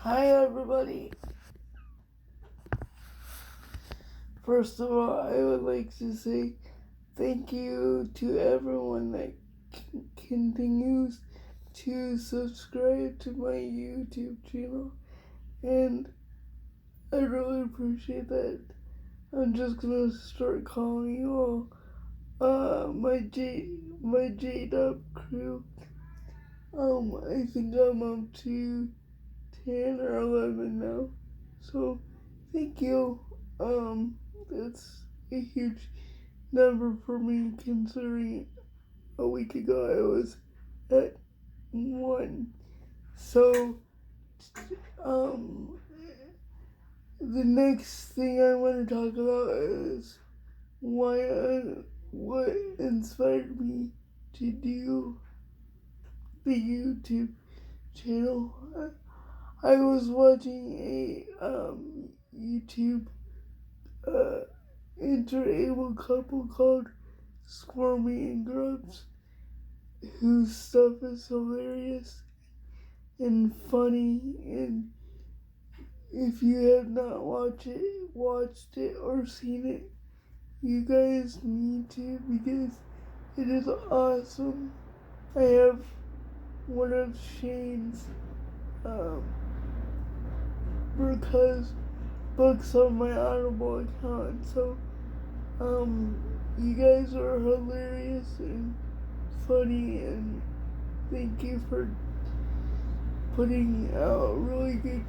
Hi everybody. First of all, I would like to say thank you to everyone that continues to subscribe to my YouTube channel, and I really appreciate that. I'm just gonna start calling you all my J-Dub crew. I think I'm up to 10 or 11 now. So, thank you. That's a huge number for me considering a week ago I was at 1. So, um, the next thing I want to talk about is what inspired me to do the YouTube channel. I was watching a YouTube interable couple called Squirmy and Grubs, whose stuff is hilarious and funny. And if you have not watched it or seen it, you guys need to, because it is awesome. I have one of Shane's because books on my Audible account. So, you guys are hilarious and funny, and thank you for putting out really good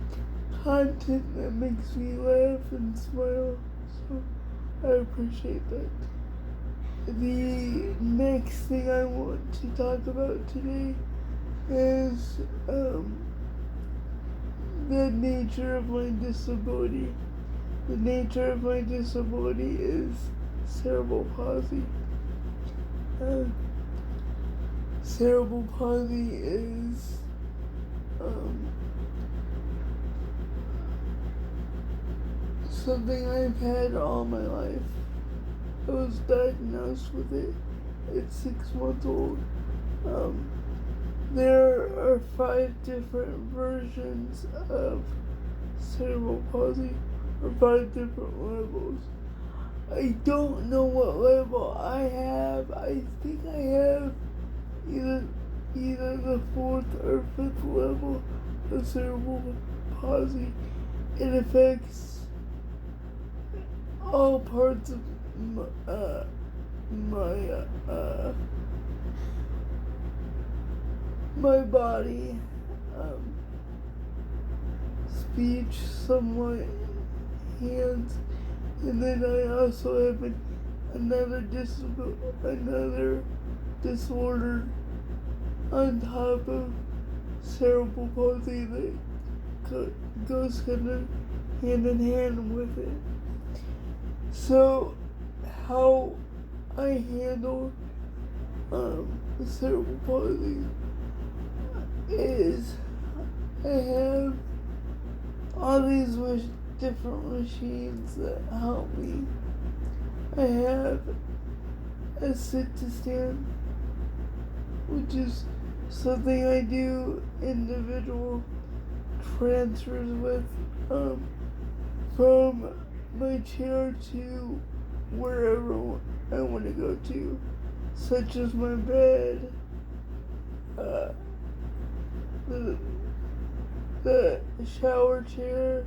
content that makes me laugh and smile. So, I appreciate that. The next thing I want to talk about today is the nature of my disability. The nature of my disability is cerebral palsy. Cerebral palsy is something I've had all my life. I was diagnosed with it at 6 months old. There are 5 different versions of cerebral palsy, or 5 different levels. I don't know what level I have. I think I have either the 4th or 5th level of cerebral palsy. It affects all parts of my body, speech, somewhat, hands, and then I also have another disorder on top of cerebral palsy that goes kind of hand in hand with it. So, how I handle cerebral palsy is I have all these different machines that help me. I have a sit-to-stand, which is something I do individual transfers with, from my chair to wherever I want to go to, such as my bed, the shower chair,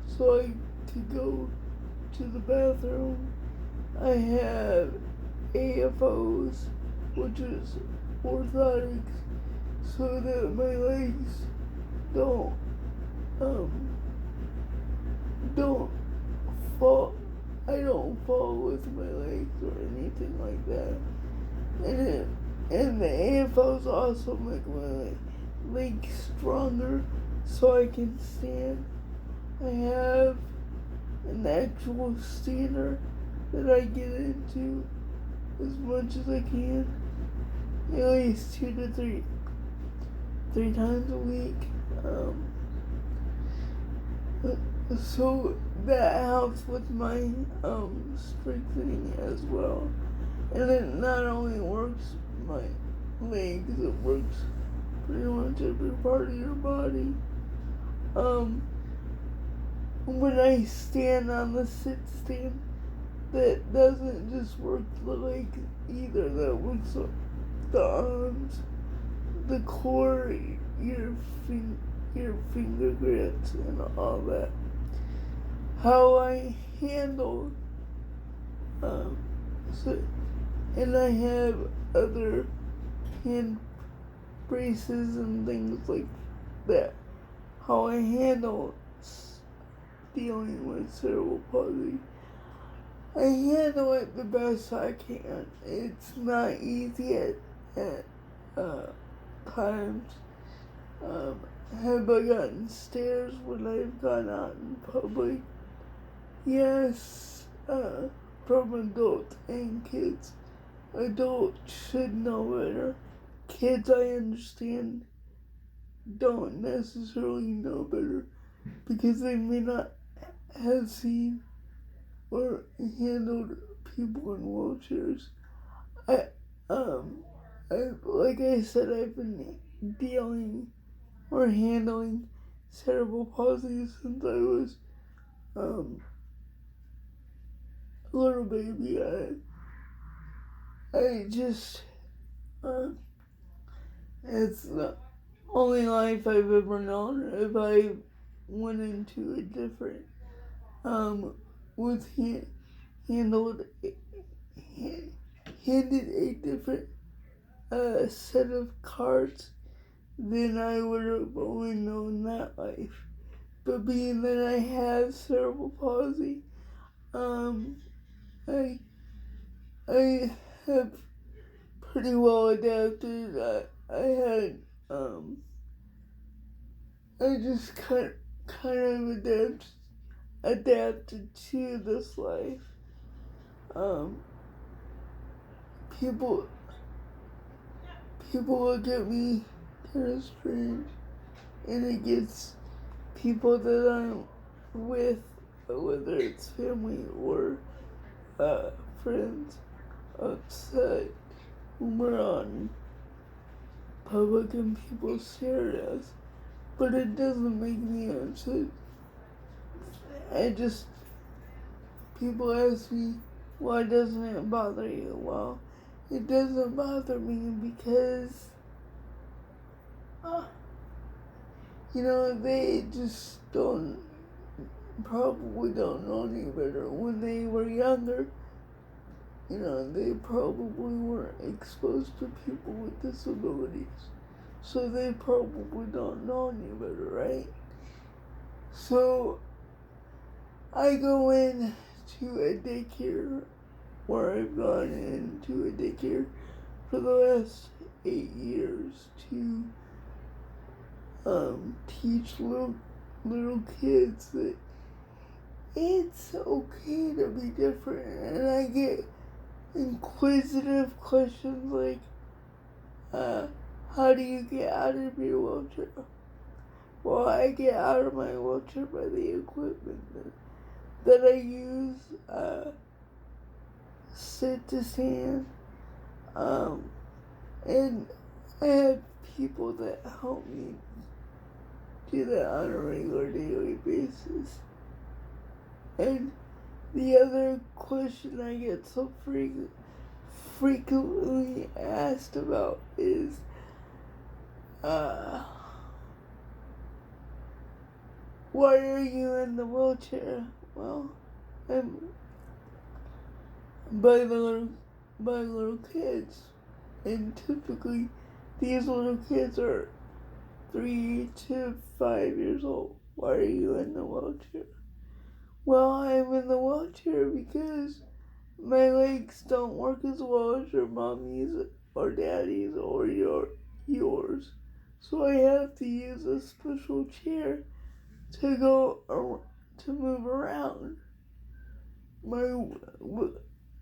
so I could go to the bathroom. I have AFOs, which is orthotics, so that my legs don't fall. I don't fall with my legs or anything like that. And the AFOs also make my legs stronger so I can stand. I have an actual stander that I get into as much as I can, at least 2 to 3 times a week. So that helps with my strengthening as well. And it not only works my legs, it works pretty much every part of your body. when I stand on the sit stand, that doesn't just work the legs either. That works the arms, the core, your finger grips, and all that. How I handle, so, and I have other hand braces and things like that. How I handle dealing with cerebral palsy. I handle it the best I can. It's not easy at times. Have I gotten stares when I've gone out in public? Yes, from adults and kids. Adults should know better. Kids, I understand, don't necessarily know better because they may not have seen or handled people in wheelchairs. Like I said, I've been dealing or handling cerebral palsy since I was a little baby. I just it's the only life I've ever known. If I went into a different with handled handed a different set of cards, then I would have only known that life. But being that I have cerebral palsy, I have pretty well adapted. I just kind of adapted to this life. People look at me kind of strange, and it gets people that I'm with, whether it's family or friends, upset when we're on public and people stare at us. But it doesn't make me upset. People ask me, why doesn't it bother you? Well, it doesn't bother me because, they just probably don't know any better. When they were younger, they probably weren't exposed to people with disabilities. So they probably don't know any better, right? So I go in to a daycare, where I've gone into a daycare for the last 8 years to teach little kids that it's okay to be different. And I get inquisitive questions like, how do you get out of your wheelchair? Well, I get out of my wheelchair by the equipment that I use, sit to stand, and I have people that help me do that on a regular daily basis. And the other question I get so frequently asked about is, why are you in the wheelchair? Well, I'm by little kids, and typically these little kids are 3 to 5 years old. Why are you in the wheelchair? Well, I'm in the wheelchair because my legs don't work as well as your mommy's or daddy's or yours. So I have to use a special chair to move around.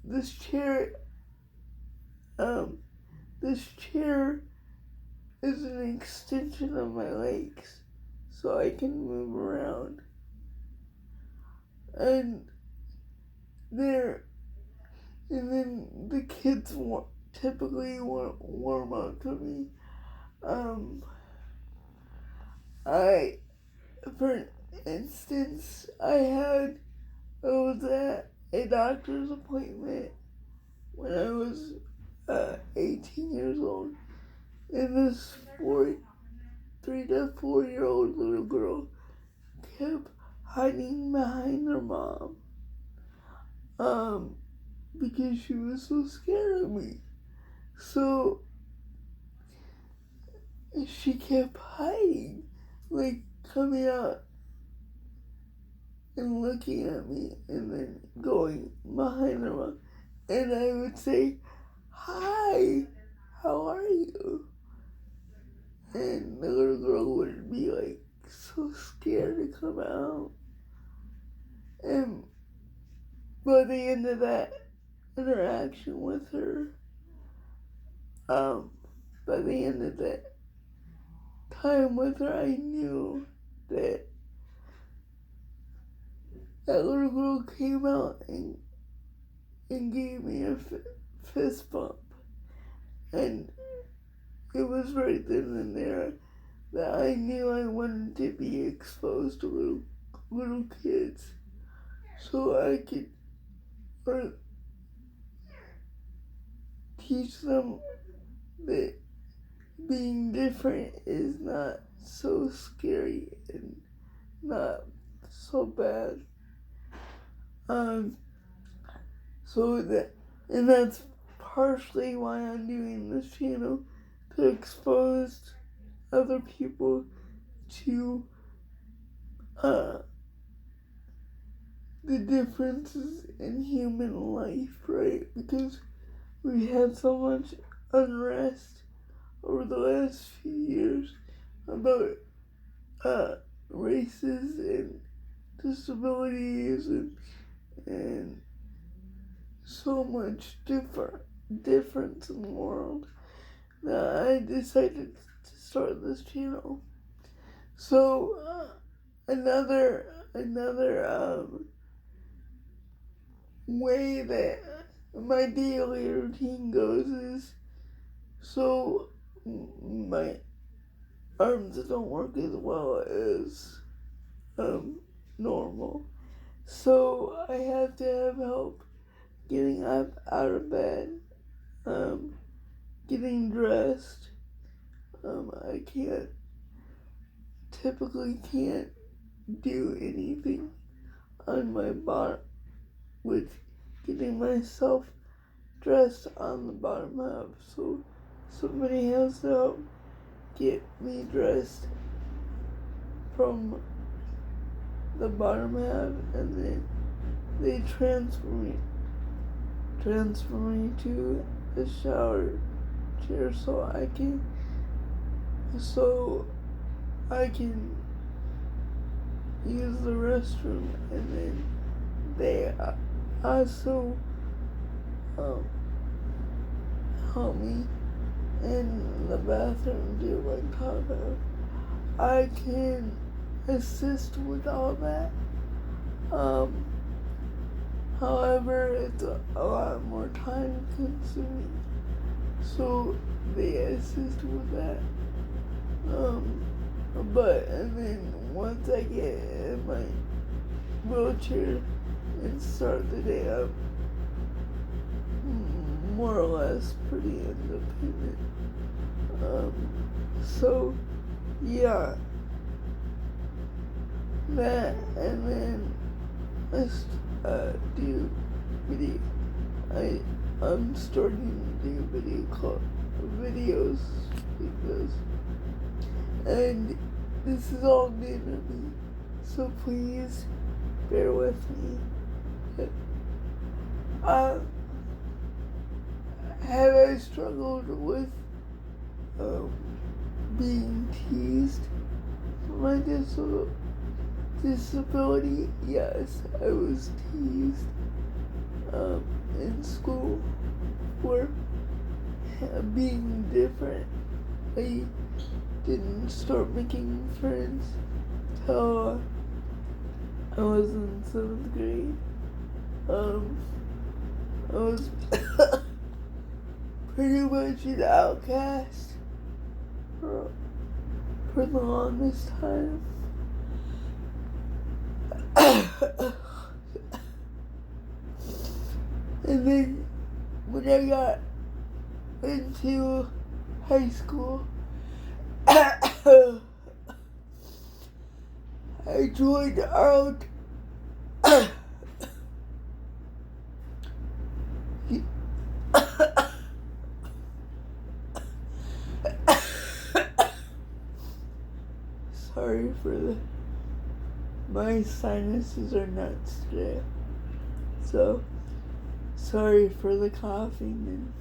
This chair is an extension of my legs, so I can move around. And then the kids typically warm up to me. I for instance, I was at a doctor's appointment when I was 18 years old, and this 3 to 4-year-old little girl kept hiding behind her mom, because she was so scared of me. So she kept hiding, like coming out and looking at me and then going behind her mom. And I would say, "Hi, how are you?" And the little girl would be like so scared to come out. And by the end of that interaction with her, by the end of that time with her, I knew that that little girl came out and gave me a fist bump. And it was right then and there that I knew I wanted to be exposed to little kids, so I could teach them that being different is not so scary and not so bad. And that's partially why I'm doing this channel, to expose other people to the differences in human life, right? Because we had so much unrest over the last few years about races and disabilities and so much difference in the world that I decided to start this channel. So another way that my daily routine goes is, so my arms don't work as well as normal, so I have to have help getting up out of bed, getting dressed. I typically can't do anything on my body with getting myself dressed on the bottom half, so somebody has to help get me dressed from the bottom half, and then they transfer me to the shower chair so I can use the restroom, and then they also help me in the bathroom do my taco. I can assist with all that. However, it's a lot more time consuming, so they assist with that. And then once I get in my wheelchair and start the day up, more or less pretty independent. So yeah, that, and then I do video. I'm starting to do videos because, and this is all new to me, so please bear with me. Have I struggled with being teased for my disability? Yes, I was teased in school for being different. I didn't start making friends till I was in 7th grade. I was pretty much an outcast for the longest time. And then when I got into high school, I joined out. Sorry for my sinuses are nuts today. So, sorry for the coughing and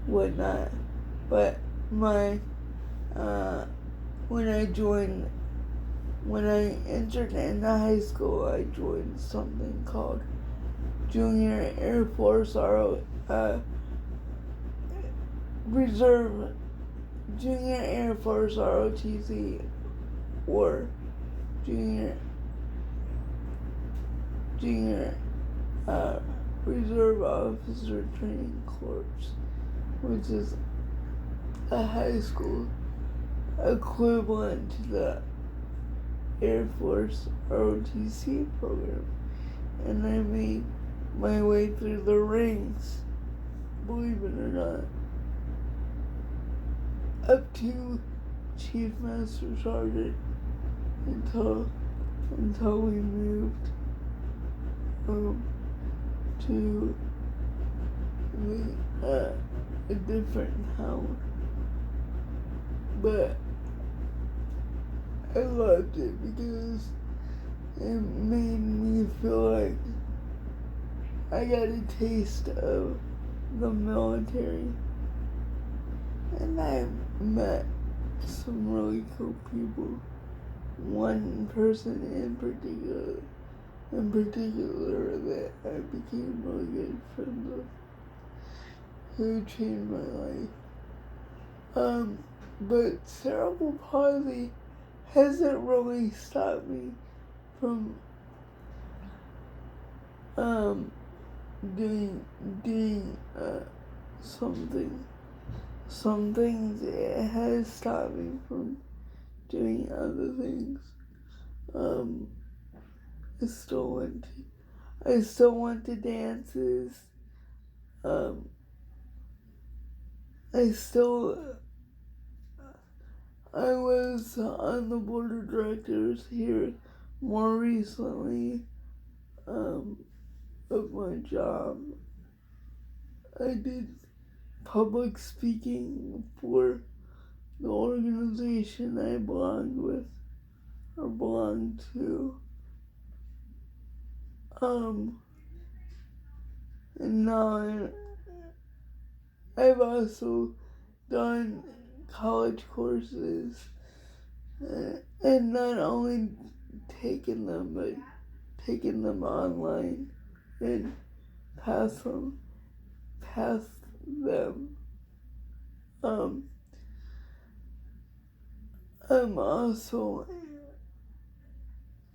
whatnot. But when I entered into high school, I joined something called Junior Air Force Reserve, Junior Air Force ROTC, or Junior Reserve Officer Training Corps, which is a high school equivalent to the Air Force ROTC program. And I made my way through the ranks, believe it or not, up to Chief Master Sergeant until we moved to a different town. But I loved it because it made me feel like I got a taste of the military. And I met some really cool people. One person in particular that I became really good friends with, who changed my life. But cerebral palsy hasn't really stopped me from doing some things. It has stopped me from doing other things. I still went to dances. I was on the board of directors here more recently of my job. I did public speaking for the organization I belonged to. And now I've also done college courses, and not only taken them, but taken them online and passed them. I'm also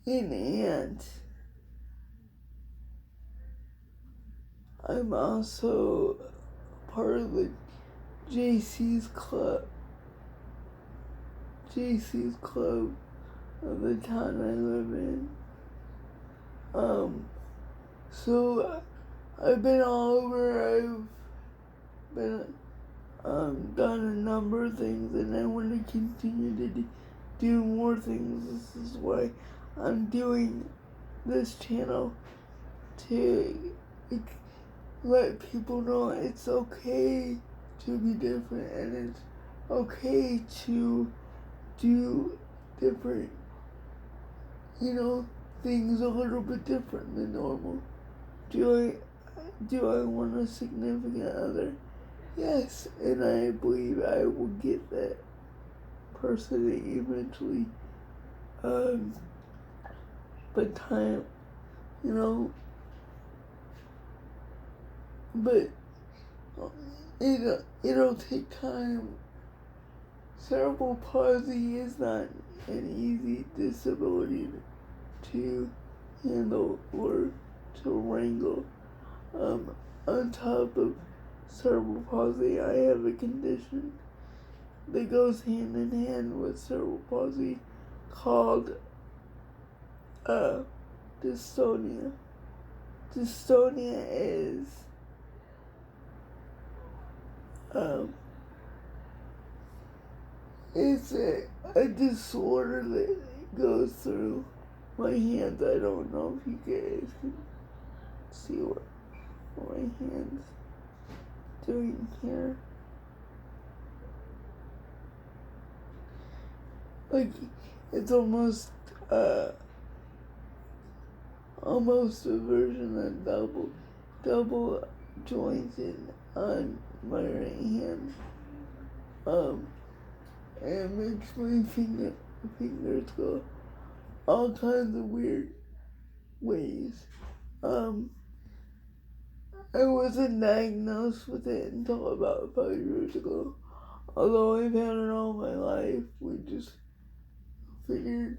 an aunt. I'm also part of the JC's club of the town I live in. So I've been all over. I've been done a number of things, and I want to continue to do more things. This is why I'm doing this channel, to let people know it's okay to be different, and it's okay to do different, things a little bit different than normal. Do I want a significant other? Yes, and I believe I will get that person eventually. But time, but it'll take time. Cerebral palsy is not an easy disability to handle or to wrangle. On top of cerebral palsy, I have a condition that goes hand in hand with cerebral palsy called uh, dystonia. Dystonia is it's a disorder that goes through my hands. I don't know if you guys can see what my hands doing here. Like, it's almost a version of double jointed on my right hand. And it makes my fingers go all kinds of weird ways. I wasn't diagnosed with it until about 5 years ago. Although I've had it all my life, we just figured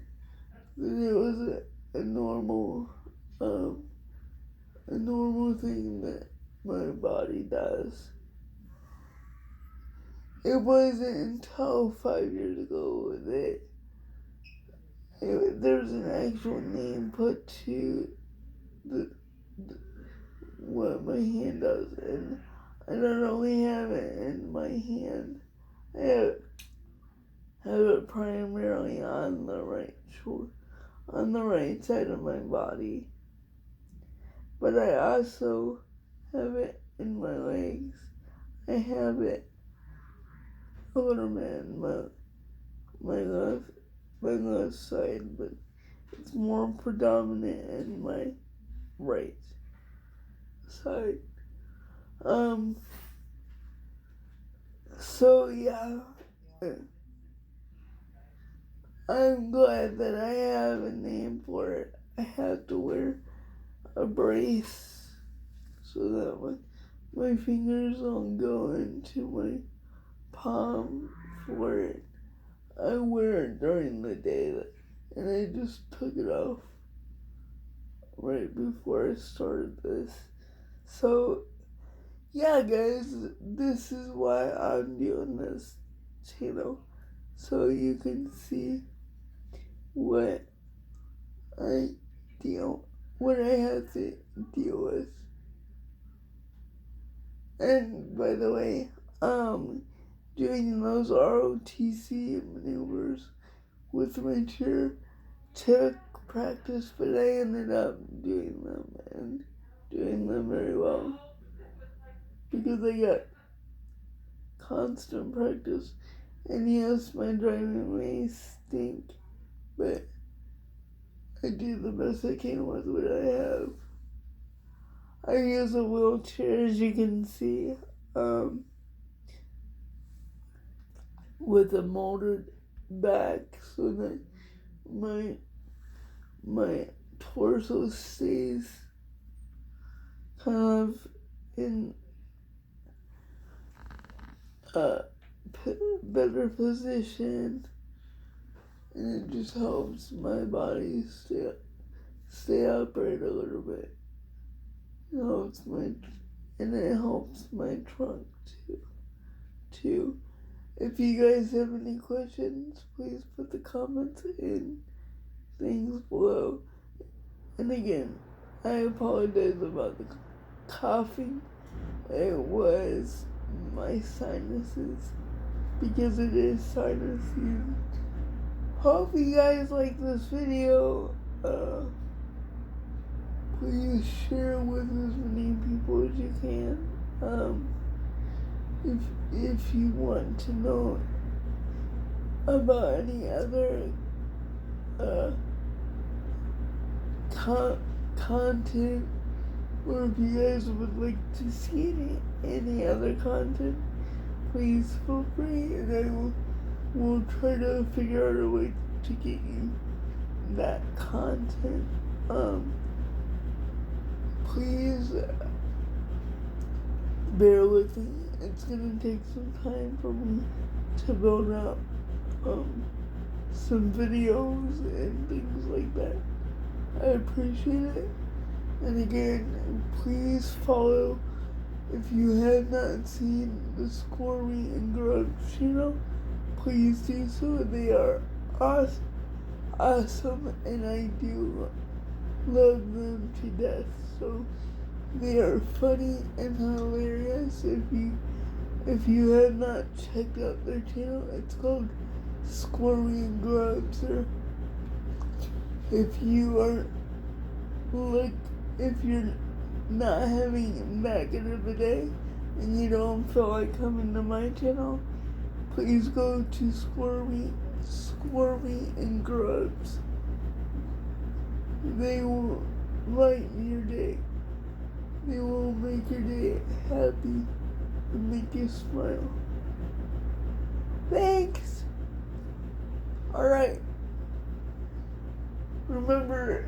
that it was a normal thing that my body does. It wasn't until 5 years ago that there's an actual name put to what my hand does, and I don't only have it in my hand. I have it primarily on the right shoulder, on the right side of my body. But I also have it in my legs. I have it a little bit in my left side, but it's more predominant in my right side. So yeah, I'm glad that I have a name for it. I have to wear a brace so that my fingers don't go into my palm for it. I wear it during the day, and I just took it off right before I started this. So yeah, guys, this is why I'm doing this channel, so you can see what I have to deal with. And by the way, doing those ROTC maneuvers with my chair took practice, but I ended up doing them and doing them very well because I got constant practice. And yes, my driving may stink, but I do the best I can with what I have. I use a wheelchair, as you can see, with a molded back so that my torso stays kind of in a better position, and it just helps my body stay upright a little bit. It helps my trunk too. If you guys have any questions, please put the comments in things below. And again, I apologize about the coughing. It was my sinuses, because it is sinus season. Hope you guys like this video. Please share with as many people as you can. If you want to know about any other content, or if you guys would like to see any other content, please feel free, and I will try to figure out a way to get you that content. Please bear with me. It's gonna take some time for me to build up some videos and things like that. I appreciate it. And again, please follow, if you have not seen the Squirmy and Grub channel, please do so. They are awesome. awesome, and I do love them to death. So they are funny and hilarious. If you have not checked out their channel, it's called Squirmy and Grubs. Or if you are if you're not having that good of a day and you don't feel like coming to my channel, please go to Squirmy and Grubs. They will lighten your day. They will make your day happy and make you smile. Thanks! Alright. Remember,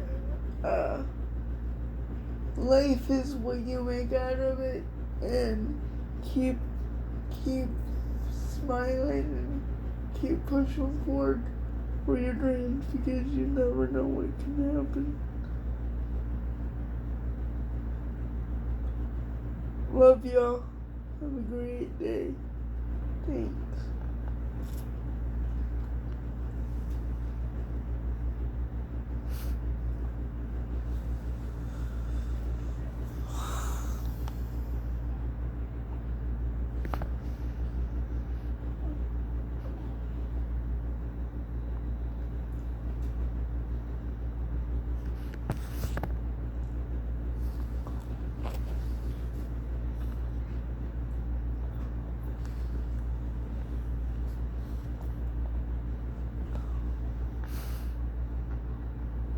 life is what you make out of it, and keep smiling and keep pushing forward for your dreams, because you never know what can happen. Love y'all. Have a great day. Thanks.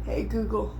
Hey Google.